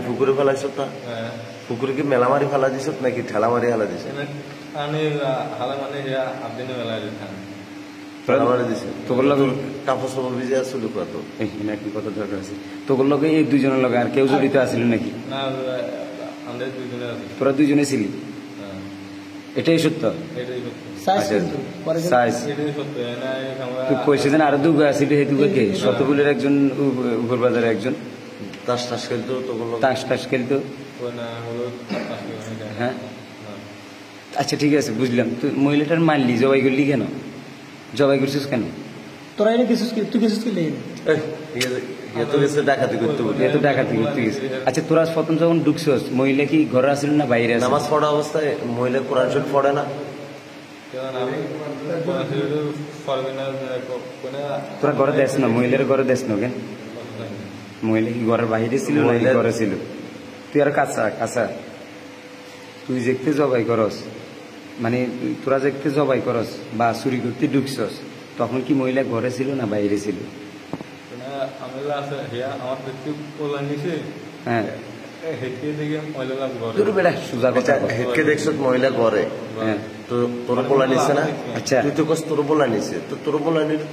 পুকুরে ফেলাইছ পুকুরে কি মেলা মারি ফেলা দিছ নাকি ঠেলা মারি ফেলা দিছ কাপড় সাপড় ভিজে আসছিল কত নাকি কত দরকার আছে তোর লগে এই দুজনের লগে আর কেউ জড়িত আছিল নাকি তোরা দুজনে ছিলি এটাই সত্য কইছে যেন আরো দুগা আছিল সেই দুগা কে শতগুলের একজন উপরবাজারের একজন তাস টাস খেলতো তাস টাস খেলতো হ্যাঁ আচ্ছা ঠিক আছে বুঝলাম তুই মহিলাটার মারলি জবাই করলি কেন জবাই করছিস কেন তোরা এটা কিছু তুই কিছু ডাকাতি করতে ডাকাতি করতে গেছে আচ্ছা তোরা প্রথম যখন ঢুকছস মহিলা কি ঘরে আসিল না বাইরে নামাজ পড়া অবস্থায় মহিলা কোরআন শরীফ পড়ে না তোরা ঘরে দেশ না মহিলার ঘরে দেশ না কেন মহিলা কি ঘরের বাইরে ছিল না ঘরে ছিল তুই আর কাঁচা কাঁচা তুই দেখতে জবাই করস মানে তোরা দেখতে জবাই করস বা চুরি করতে ঢুকছস তখন কি মহিলা ঘরে ছিল না বাইরে ছিল হ্যাঁ সোজা কথা হেঁটকে দেখছ মহিলা ঘরে তোর পোলা নিছে না আচ্ছা তুই তো তোর পোলা নিছে তো তোর পোলা নিলে